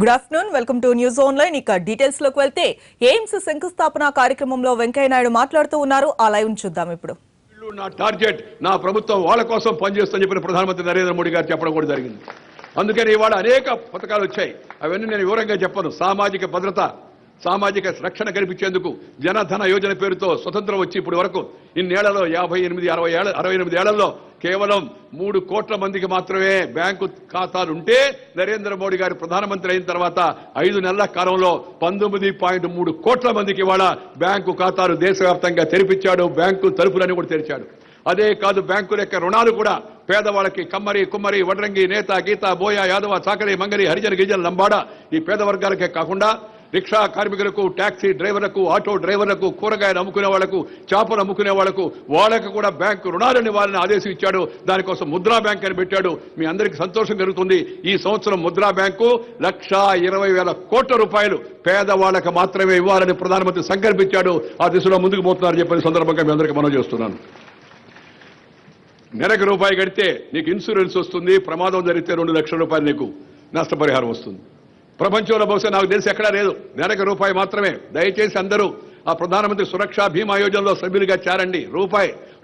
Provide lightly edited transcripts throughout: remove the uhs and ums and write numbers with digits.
Good afternoon, welcome to news online. ఇక details లోకి వెళ్తే ఎయిమ్స్ శంకుస్థాపన కార్యక్రమంలో వెంకయ్య నాయుడు మాట్లాడుతూ ఉన్నారు. ఆ లైవ్ చూద్దాం ఇప్పుడు. నా టార్గెట్, నా ప్రభుత్వం వాళ్ళ కోసం పనిచేస్తుందని చెప్పిన ప్రధానమంత్రి నరేంద్ర మోడీ గారు చెప్పడం కూడా జరిగింది. అందుకని ఇవాళ అనేక పథకాలు వచ్చాయి. అవన్నీ నేను వివరంగా చెప్పను. సామాజిక భద్రత, సామాజిక రక్షణ కల్పించేందుకు జనధన యోజన పేరుతో స్వతంత్రం వచ్చి ఇప్పటి వరకు ఇన్నేళ్లలో 68 ఏళ్లలో కేవలం 3 కోట్ల మందికి మాత్రమే బ్యాంకు ఖాతాలు ఉంటే నరేంద్ర మోడీ గారు ప్రధానమంత్రి అయిన తర్వాత 5 నెలల కాలంలో 19.3 కోట్ల మందికి ఇవాళ బ్యాంకు ఖాతాలు దేశవ్యాప్తంగా తెరిపించాడు. బ్యాంకు తలుపులని కూడా తెరిచాడు. అదే కాదు, బ్యాంకుల యొక్క రుణాలు కూడా పేదవాళ్ళకి కమ్మరి, కుమ్మరి, వడ్రంగి, నేత, గీత, బోయ, యాదవ, చాకరి, మంగలి, హరిజన, గిరిజన, లంబాడ ఈ పేద వర్గాలకే కాకుండా రిక్షా కార్మికులకు, టాక్సీ డ్రైవర్లకు, ఆటో డ్రైవర్లకు, కూరగాయలు అమ్ముకునే వాళ్లకు, చేపలు అమ్ముకునే వాళ్లకు వాళ్ళకు కూడా బ్యాంకు రుణాలని వాళ్ళని ఆదేశం ఇచ్చాడు. దానికోసం ముద్రా బ్యాంక్ అని పెట్టాడు. మీ అందరికీ సంతోషం కలుగుతుంది. ఈ సంవత్సరం ముద్రా బ్యాంకు 1,20,000 కోట్ల రూపాయలు పేదవాళ్లకు మాత్రమే ఇవ్వాలని ప్రధానమంత్రి సంకల్పించాడు. ఆ దిశలో ముందుకు పోతున్నారని చెప్పిన సందర్భంగా మీ అందరికీ మనం చేస్తున్నాను. నెలకు రూపాయి కడితే నీకు ఇన్సూరెన్స్ వస్తుంది. ప్రమాదం జరిగితే 2 లక్షల రూపాయలు నీకు నష్టపరిహారం వస్తుంది. ప్రపంచంలో బహుశా నాకు తెలిసి ఎక్కడా లేదు. నెలకు రూపాయి మాత్రమే. దయచేసి అందరూ ఆ ప్రధానమంత్రి సురక్ష బీమా యోజనలో సభ్యులుగా చేరండి.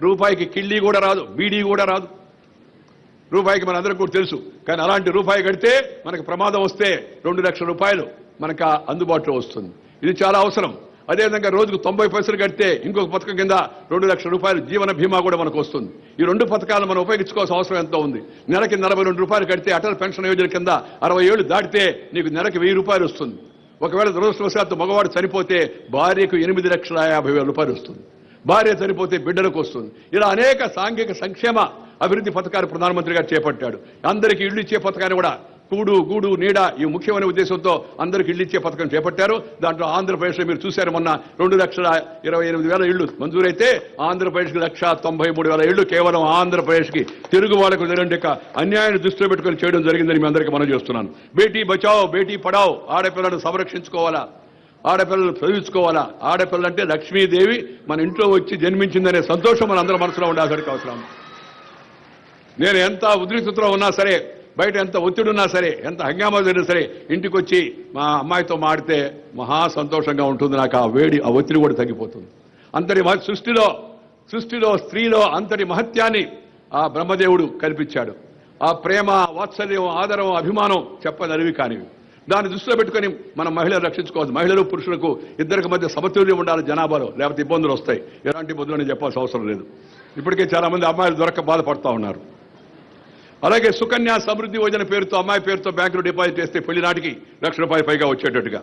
రూపాయికి కిళ్ళీ కూడా రాదు, బీడీ కూడా రాదు. రూపాయికి మన అందరికీ కూడా తెలుసు. కానీ అలాంటి రూపాయి కడితే మనకు ప్రమాదం వస్తే 2 లక్షల రూపాయలు మనకు అందుబాటులో వస్తుంది. ఇది చాలా అవసరం. అదేవిధంగా రోజుకు 90 పైసలు కడితే ఇంకొక పథకం కింద 2 లక్షల రూపాయలు జీవన బీమా కూడా మనకు వస్తుంది. ఈ 2 పథకాలు మనం ఉపయోగించుకోవాల్సిన అవసరం ఎంతో ఉంది. నెలకి 42 రూపాయలు కడితే అటల్ పెన్షన్ యోజన కింద 60 ఏళ్లు దాటితే నీకు నెలకి 1000 రూపాయలు వస్తుంది. ఒకవేళ దురదృష్టవశాత్తు మగవాడు చనిపోతే భార్యకు 8,50,000 రూపాయలు వస్తుంది. భార్య చనిపోతే బిడ్డలకు వస్తుంది. ఇలా అనేక సాంఘిక సంక్షేమ అభివృద్ధి పథకాలు ప్రధానమంత్రి గారు చేపట్టాడు. అందరికీ ఇళ్లు ఇచ్చే పథకాన్ని కూడా కూడు, గూడు, నీడ ఈ ముఖ్యమైన ఉద్దేశంతో అందరికి ఇళ్లు ఇచ్చే పథకం చేపట్టారు. దాంట్లో ఆంధ్రప్రదేశ్లో మీరు చూశారు, మొన్న 2,28,000 ఇళ్లు మంజూరైతే ఆంధ్రప్రదేశ్కి 1,93,000 ఇళ్లు కేవలం ఆంధ్రప్రదేశ్కి తెలుగు వాళ్ళకు జరిగిన అన్యాయాన్ని దృష్టిలో పెట్టుకుని చేయడం జరిగిందని మీ అందరికీ మనం చేస్తున్నాను. బేటీ బచావ్, బేటీ పడావ్. ఆడపిల్లలను సంరక్షించుకోవాలా, ఆడపిల్లలు చదివించుకోవాలా. ఆడపిల్లంటే లక్ష్మీదేవి మన ఇంట్లో వచ్చి జన్మించిందనే సంతోషం మన అందరి మనసులో ఉండాల్సిన అవసరం. నేను ఎంత ఉద్రిక్తతలో ఉన్నా సరే, బయట ఎంత ఒత్తిడి ఉన్నా సరే, ఎంత హంగామా జరిగినా సరే, ఇంటికి వచ్చి మా అమ్మాయితో మాడితే మహా సంతోషంగా ఉంటుంది. నాకు ఆ వేడి, ఆ ఒత్తిడి కూడా తగ్గిపోతుంది. అంతటి సృష్టిలో స్త్రీలో అంతటి మహత్యాన్ని ఆ బ్రహ్మదేవుడు కల్పించాడు. ఆ ప్రేమ, వాత్సల్యం, ఆదరం, అభిమానం చెప్పనరివి కానివి. దాన్ని దృష్టిలో పెట్టుకుని మనం మహిళలు రక్షించుకోవచ్చు. మహిళలు పురుషులకు ఇద్దరికి మధ్య సమతుల్యం ఉండాలి జనాభాలో, లేకపోతే ఇబ్బందులు వస్తాయి. ఎలాంటి ఇబ్బందులు అని చెప్పాల్సిన అవసరం లేదు. ఇప్పటికే చాలా మంది అమ్మాయిలు దొరక్క బాధపడుతూ ఉన్నారు. అలాగే సుకన్య సమృద్ధి యోజన పేరుతో అమ్మాయి పేరుతో బ్యాంకులో డిపాజిట్ చేస్తే పెళ్లి నాటికి 1,00,000 రూపాయలు పైగా వచ్చేటట్టుగా.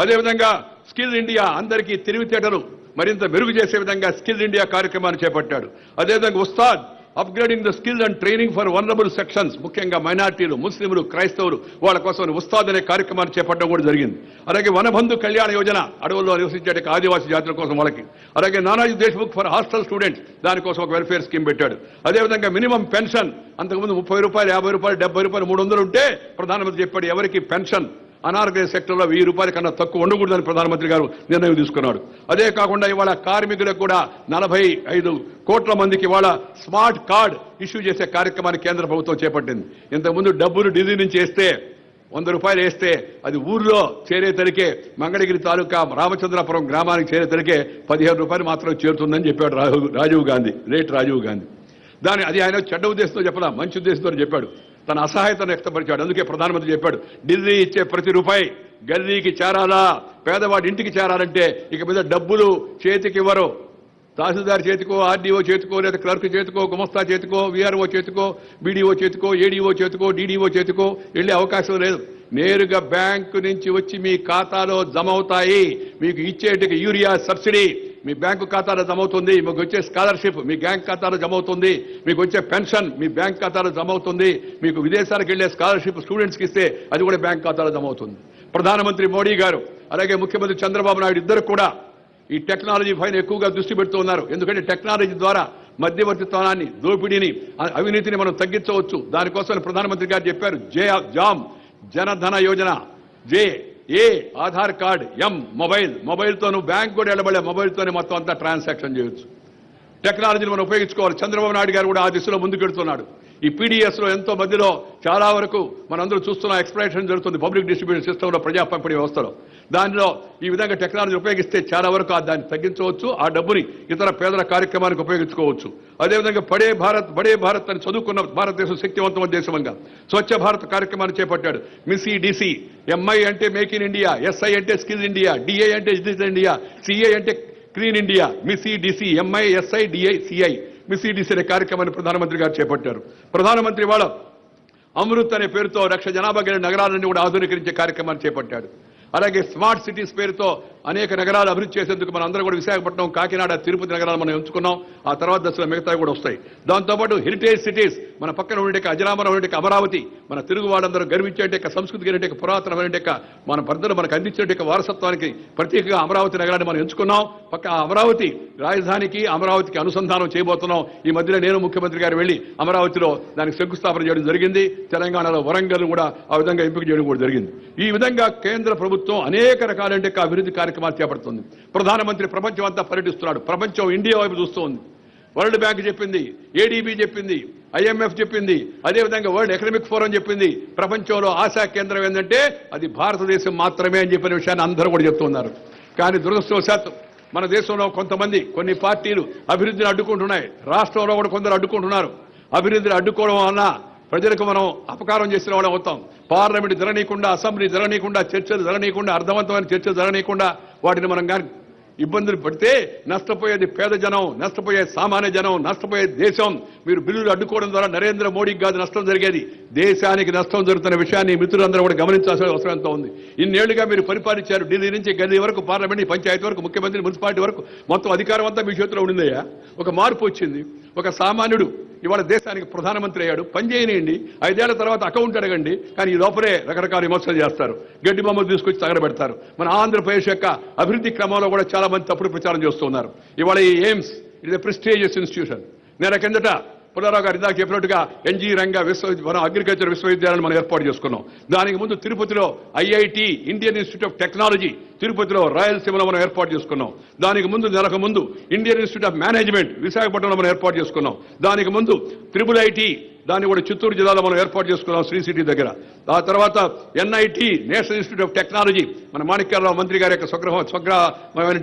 అదేవిధంగా స్కిల్ ఇండియా, అందరికీ తెలివితేటలు మరింత మెరుగు చేసే విధంగా స్కిల్ ఇండియా కార్యక్రమాన్ని చేపట్టాడు. అదేవిధంగా Ustad, upgrading the skill and training for vulnerable sections, ముఖ్యంగా మైనార్టీలు, ముస్లింలు, క్రైస్తవులు వాళ్ళ కోసం ఉస్తాద్ అనే కార్యక్రమాన్ని చేపట్టడం కూడా జరిగింది. అలాగే వనబంధు కళ్యాణ యోజన, అడవుల్లో నివసించే ఆదివాసీ జాతుల కోసం వాళ్ళకి. అలాగే Nanaji Deshmukh for hostel students, దానికోసం ఒక వెల్ఫేర్ స్కీమ్ పెట్టాడు. అదేవిధంగా మినిమం పెన్షన్, అంతకుముందు 30 రూపాయలు, 50 రూపాయలు, 70 రూపాయలు, 300 ఉంటే ప్రధానమంత్రి చెప్పాడు ఎవరికి పెన్షన్ అనార్గనైజ్ సెక్టర్లో 1000 రూపాయల కన్నా తక్కువ ఉండకూడదని ప్రధానమంత్రి గారు నిర్ణయం తీసుకున్నాడు. అదే కాకుండా ఇవాళ కార్మికులకు కూడా 45 కోట్ల మందికి ఇవాళ స్మార్ట్ కార్డ్ ఇష్యూ చేసే కార్యక్రమాన్ని కేంద్ర ప్రభుత్వం చేపట్టింది. ఇంతకుముందు డబ్బులు ఢిల్లీ నుంచి వేస్తే 100 రూపాయలు వేస్తే అది ఊర్లో చేరేతరికే, మంగళగిరి తాలూకా రామచంద్రాపురం గ్రామానికి చేరేతరికే 15 రూపాయలు మాత్రం చేరుతుందని చెప్పాడు రాజీవ్ గాంధీ. అది ఆయన చెడ్డ ఉద్దేశంతో చెప్పలా, మంచి ఉద్దేశంతో చెప్పాడు. తన అసహాయతను వ్యక్తపరిచాడు. అందుకే ప్రధానమంత్రి చెప్పాడు, ఢిల్లీ ఇచ్చే ప్రతి రూపాయి గల్లీకి చేరాలా, పేదవాడి ఇంటికి చేరాలంటే ఇక మీద డబ్బులు చేతికి ఇవ్వరు. తహసీల్దార్ చేతికో, ఆర్డీఓ చేతికో, లేదా క్లర్క్ చేతికో, గుమస్తా చేతికో, వీఆర్ఓ చేతికో, బీడీఓ చేతికో, ఏడీఓ చేతికో, డీడీఓ చేతికో వెళ్లే అవకాశం లేదు. నేరుగా బ్యాంకు నుంచి వచ్చి మీ ఖాతాలో జమ అవుతాయి. మీకు ఇచ్చేటికి యూరియా సబ్సిడీ మీ బ్యాంకు ఖాతాలో జమ అవుతుంది. మీకు వచ్చే స్కాలర్షిప్ మీ బ్యాంక్ ఖాతాలో జమ అవుతుంది. మీకు వచ్చే పెన్షన్ మీ బ్యాంక్ ఖాతాలో జమ అవుతుంది. మీకు విదేశాలకు వెళ్లే స్కాలర్షిప్ స్టూడెంట్స్కి ఇస్తే అది కూడా బ్యాంక్ ఖాతాలో జమ అవుతుంది. ప్రధానమంత్రి మోడీ గారు అలాగే ముఖ్యమంత్రి చంద్రబాబు నాయుడు ఇద్దరు కూడా ఈ టెక్నాలజీ పైన ఎక్కువగా దృష్టి పెడుతూ ఉన్నారు. ఎందుకంటే టెక్నాలజీ ద్వారా మధ్యవర్తిత్వాన్ని, దోపిడీని, అవినీతిని మనం తగ్గించవచ్చు. దానికోసం ప్రధానమంత్రి గారు చెప్పారు జామ్ జనధన యోజన, ఆధార్ కార్డ్, మొబైల్తో నువ్వు బ్యాంక్ కూడా వెళ్ళబడే మొబైల్తోనే మొత్తం అంతా ట్రాన్సాక్షన్ చేయొచ్చు. టెక్నాలజీని మనం ఉపయోగించుకోవాలి. చంద్రబాబు నాయుడు గారు కూడా ఆ దిశలో ముందుకెడుతున్నాడు. ఈ పీడీఎస్ లో ఎంతో మధ్యలో చాలా వరకు మనందరూ చూస్తున్న ఎక్స్ప్లాయిటేషన్ జరుగుతుంది పబ్లిక్ డిస్ట్రిబ్యూషన్ సిస్టంలో, ప్రజా పంపిణీ వ్యవస్థలో. దానిలో ఈ విధంగా టెక్నాలజీ ఉపయోగిస్తే చాలా వరకు దాన్ని తగ్గించవచ్చు, ఆ డబ్బుని ఇతర పేదల కార్యక్రమానికి ఉపయోగించుకోవచ్చు. అదేవిధంగా బడే భారత్ అని చదువుకున్న భారతదేశం శక్తివంతమైన దేశంగా స్వచ్ఛ భారత్ కార్యక్రమాన్ని చేపట్టాడు. మిసిడిసి, ఎంఐ అంటే మేక్ ఇన్ ఇండియా, ఎస్ఐ అంటే స్కిల్ ఇండియా, డిఐ అంటే డిజిటల్ ఇండియా, సిఐ అంటే clean India. MI SI DI CI, MI, SI, DI, CI, MI SI DI CI అనే కార్యక్రమాన్ని ప్రధానమంత్రి గారు చేపట్టారు. ప్రధానమంత్రి వాళ్ళ అమృత్ అనే పేరుతో 1,00,000 జనాభా కలిగిన నగరాలను కూడా ఆధునీకరించే కార్యక్రమాన్ని చేపట్టాడు. అలాగే స్మార్ట్ సిటీస్ పేరుతో అనేక నగరాలు అభివృద్ధి చేసేందుకు మనం అందరూ కూడా విశాఖపట్నం, కాకినాడ, తిరుపతి నగరాలు మనం ఎంచుకున్నాం. ఆ తర్వాత దశలో మిగతా కూడా వస్తాయి. దాంతోపాటు హెరిటేజ్ సిటీస్, మన పక్కన ఉండే అజరామరం ఉండే అమరావతి, మన తెలుగు వాళ్ళందరూ గర్వించేట సంస్కృతి కలిగే పురాతనమైన మన పెద్దలు మనకు అందించే వారసత్వానికి ప్రతీకగా అమరావతి నగరాన్ని మనం ఎంచుకున్నాం. పక్క అమరావతి రాజధానికి, అమరావతికి అనుసంధానం చేయబోతున్నాం. ఈ మధ్యలో నేను ముఖ్యమంత్రి గారు వెళ్లి అమరావతిలో దానికి శంకుస్థాపన చేయడం జరిగింది. తెలంగాణలో వరంగల్ కూడా ఆ విధంగా ఎంపిక చేయడం కూడా జరిగింది. ఈ విధంగా కేంద్ర ప్రభుత్వం అనేక రకాలంటే అభివృద్ధి కార్యక్రమాలు చేపడుతుంది. ప్రధానమంత్రి ప్రపంచం అంతా పర్యటిస్తున్నాడు. ప్రపంచం ఇండియా వైపు చూస్తోంది. వరల్డ్ బ్యాంక్ చెప్పింది, ఏడీబీ చెప్పింది, ఐఎంఎఫ్ చెప్పింది, అదేవిధంగా వరల్డ్ ఎకనామిక్ ఫోరం చెప్పింది. ప్రపంచంలో ఆశా కేంద్రం ఏంటంటే అది భారతదేశం మాత్రమే అని చెప్పిన విషయాన్ని అందరూ కూడా చెప్తున్నారు. కానీ దురదృష్టవశాత్తు మన దేశంలో కొంతమంది, కొన్ని పార్టీలు అభివృద్ధిని అడ్డుకుంటున్నాయి. రాష్ట్రంలో కూడా కొందరు అడ్డుకుంటున్నారు. అభివృద్ధిని అడ్డుకోవడం వలన ప్రజలకు మనం అపకారం చేసిన వాళ్ళం అవుతాం. పార్లమెంట్ జరగనీయకుండా, అసెంబ్లీ జరగనీయకుండా, చర్చలు జరగనీయకుండా, అర్థవంతమైన చర్చలు జరగనీయకుండా వాటిని మనం కానీ ఇబ్బందులు పడితే నష్టపోయేది పేద జనం, నష్టపోయే సామాన్య జనం, నష్టపోయే దేశం. మీరు బిల్లులు అడ్డుకోవడం ద్వారా నరేంద్ర మోడీకి కాదు నష్టం జరిగేది, దేశానికి నష్టం జరుగుతున్న విషయాన్ని మిత్రులందరూ కూడా గమనించాల్సిన అవసరం ఎంతో ఉంది. ఇన్నేళ్లుగా మీరు పరిపాలించారు. ఢిల్లీ నుంచి గల్లీ వరకు, పార్లమెంట్, పంచాయతీ వరకు, ముఖ్యమంత్రి, మున్సిపాలిటీ వరకు మొత్తం అధికారం అంతా మీ చేతిలో ఉండిందయ్యా. ఒక మార్పు వచ్చింది. ఒక సామాన్యుడు ఇవాళ దేశానికి ప్రధానమంత్రి అయ్యాడు. పని చేయనియండి, 5 ఏళ్ల తర్వాత అకౌంట్ అడగండి. కానీ ఈ లోపలే రకరకాల విమర్శలు చేస్తారు, గడ్డి బొమ్మలు తీసుకొచ్చి తగలబెడతారు. మన ఆంధ్రప్రదేశ్ యొక్క అభివృద్ధి క్రమంలో కూడా చాలా మంది తప్పుడు ప్రచారం చేస్తున్నారు. ఇవాళ ఈ ఎయిమ్స్ ఇది ప్రెస్టీజియస్ ఇన్స్టిట్యూషన్. నేను కిందట పుల్లారావు గారు ఇందాక చెప్పినట్టుగా ఎన్జీ రంగా మనం అగ్రికల్చర్ విశ్వవిద్యాలయాన్ని మనం ఏర్పాటు చేసుకున్నాం. దానికి ముందు తిరుపతిలో IIT, Indian institute of technology, తిరుపతిలో రాయలసీమలో మనం ఏర్పాటు చేసుకున్నాం. దానికి ముందు నెలకు ముందు ఇండియన్ ఇన్స్టిట్యూట్ ఆఫ్ మేనేజ్మెంట్ విశాఖపట్నంలో మనం ఏర్పాటు చేసుకున్నాం. దానికి ముందు ట్రిపుల్ ఐటీ, దాన్ని కూడా చిత్తూరు జిల్లాలో మనం ఏర్పాటు చేసుకున్నాం, శ్రీ సిటీ దగ్గర. ఆ తర్వాత NIT, national institute of technology, మన మాణిక్యాలరావు మంత్రి గారి యొక్క స్వగ్రహమైన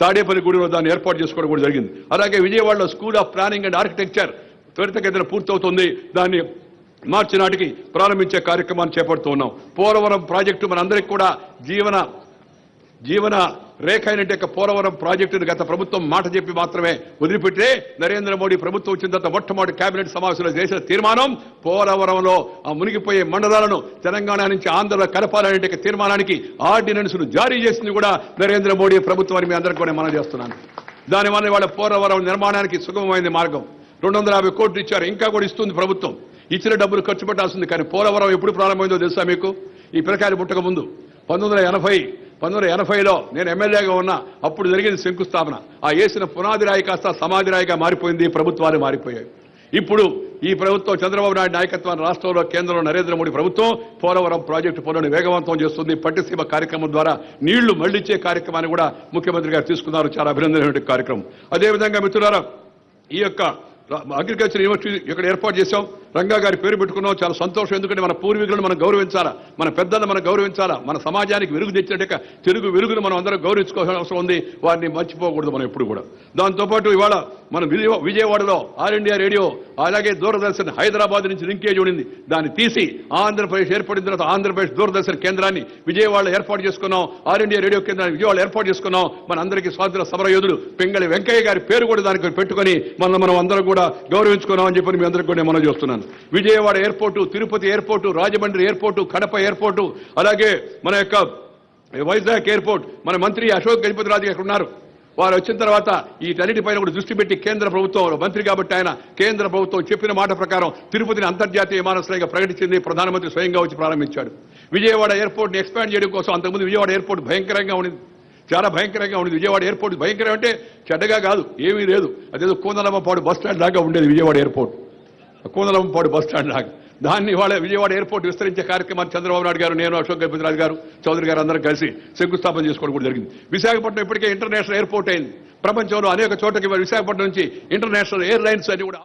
తాడేపల్లి గూడెలో దాన్ని ఏర్పాటు చేసుకోవడం కూడా జరిగింది. అలాగే విజయవాడలో school of planning and architecture త్వరితగతిన పూర్తవుతుంది. దాన్ని మార్చి నాటికి ప్రారంభించే కార్యక్రమాన్ని చేపడుతూ ఉన్నాం. పోలవరం ప్రాజెక్టు మనందరికీ కూడా జీవన రేఖ అయినట్టు పోలవరం ప్రాజెక్టును గత ప్రభుత్వం మాట చెప్పి మాత్రమే వదిలిపెట్టే నరేంద్ర మోడీ ప్రభుత్వం వచ్చిన తర్వాత మొట్టమొదటి కేబినెట్ సమావేశంలో చేసిన తీర్మానం పోలవరంలో ఆ మునిగిపోయే మండలాలను తెలంగాణ నుంచి ఆంధ్రలో కలపాలనే తీర్మానానికి ఆర్డినెన్స్ ను జారీ చేసింది కూడా నరేంద్ర మోడీ ప్రభుత్వాన్ని మీ అందరికీ కూడా మనం చేస్తున్నాను. దానివల్ల వాళ్ళ పోలవరం నిర్మాణానికి సుగమమైంది మార్గం. 250 కోట్లు ఇచ్చారు, ఇంకా కూడా ఇస్తుంది ప్రభుత్వం. ఇచ్చిన డబ్బులు ఖర్చు పెట్టాల్సింది. కానీ పోలవరం ఎప్పుడు ప్రారంభమైందో తెలుసా మీకు? ఈ పిల్లకాయలు పుట్టక ముందు 1980లో నేను ఎమ్మెల్యేగా ఉన్నా. అప్పుడు జరిగింది శంకుస్థాపన. ఆ వేసిన పునాది రాయి కాస్త సమాధి రాయిగా మారిపోయింది. ప్రభుత్వాలు మారిపోయాయి. ఇప్పుడు ఈ ప్రభుత్వం చంద్రబాబు నాయుడు నాయకత్వాన్ని రాష్ట్రంలో, కేంద్రంలో నరేంద్ర మోడీ ప్రభుత్వం పోలవరం ప్రాజెక్టు పనులను వేగవంతం చేస్తుంది. పట్టిసీమ కార్యక్రమం ద్వారా నీళ్లు మళ్లించే కార్యక్రమాన్ని కూడా ముఖ్యమంత్రి గారు తీసుకున్నారు. చాలా అభినందనమైన కార్యక్రమం. అదేవిధంగా మిత్రులారా, ఈ యొక్క అగ్రికల్చర్ యూనివర్సిటీ ఇక్కడ ఏర్పాటు చేశాం. రంగా గారి పేరు పెట్టుకున్నాం. చాలా సంతోషం. ఎందుకంటే మన పూర్వీకులను మనం గౌరవించాలా, మన పెద్దలను మనం గౌరవించాలా, మన సమాజానికి వెలుగు తెచ్చినట్టు తెలుగు వెలుగును మనం అందరం గౌరవించుకోవాల్సిన అవసరం ఉంది. వారిని మర్చిపోకూడదు మనం ఎప్పుడు కూడా. దాంతోపాటు ఇవాళ మన విజయవాడలో ఆల్ ఇండియా రేడియో, అలాగే దూరదర్శన్ హైదరాబాద్ నుంచి లింకేజ్ ఉండింది. దాన్ని తీసి ఆంధ్రప్రదేశ్ ఏర్పడిన తర్వాత ఆంధ్రప్రదేశ్ దూరదర్శన్ కేంద్రాన్ని విజయవాడలో ఏర్పాటు చేసుకున్నాం. ఆల్ ఇండియా రేడియో కేంద్రాన్ని విజయవాడలో ఏర్పాటు చేసుకున్నాం. మన అందరికీ స్వాతంత్ర సమరయోధుడు పింగళి వెంకయ్య గారి పేరు కూడా దానికి పెట్టుకుని మనం అందరం కూడా గౌరవించుకున్నామని చెప్పి మీ అందరికీ కూడా మనం చేస్తున్నాను. Vijayawada airport, Tirupati airport, Rajahmundry airport, Kadapa airport, అలాగే మన యొక్క వైజాగ్ ఎయిర్పోర్ట్, మన మంత్రి అశోక్ గజపతిరాజు గారు ఉన్నారు. వారు వచ్చిన తర్వాత వీటన్నిటిపైన కూడా దృష్టి పెట్టి కేంద్ర ప్రభుత్వం మంత్రి కాబట్టి ఆయన కేంద్ర ప్రభుత్వం చెప్పిన మాట ప్రకారం తిరుపతిని అంతర్జాతీయ విమానాశ్రయంగా ప్రకటించింది. ప్రధానమంత్రి స్వయంగా వచ్చి ప్రారంభించాడు. విజయవాడ ఎయిర్పోర్ట్ ని ఎక్స్పాండ్ చేయడం కోసం అంతకుముందు విజయవాడ ఎయిర్పోర్ట్ భయంకరంగా ఉండింది, చాలా భయంకరంగా ఉండేది. విజయవాడ ఎయిర్పోర్ట్ భయంకరం అంటే చెడ్డగా కాదు, ఏమీ లేదు. అదేదో కోనలమ్మపాడు బస్ స్టాండ్ లాగా ఉండేది విజయవాడ ఎయిర్పోర్ట్, కోనలమ్మపాడు బస్ స్టాండ్ లాగా. దాన్ని వాళ్ళ విజయవాడ ఎయిర్పోర్ట్ విస్తరించే కార్యక్రమాన్ని చంద్రబాబు నాయుడు గారు, నేను, అశోక్ గజపతిరాజు గారు, చౌదరి గారు అందరం కలిసి శంకుస్థాపన చేసుకోవడం కూడా జరిగింది. విశాఖపట్నం ఇప్పటికే ఇంటర్నేషనల్ ఎయిర్పోర్ట్ అయింది. ప్రపంచంలో అనేక చోటకి విశాఖపట్నం నుంచి ఇంటర్నేషనల్ ఎయిర్లైన్స్ అని కూడా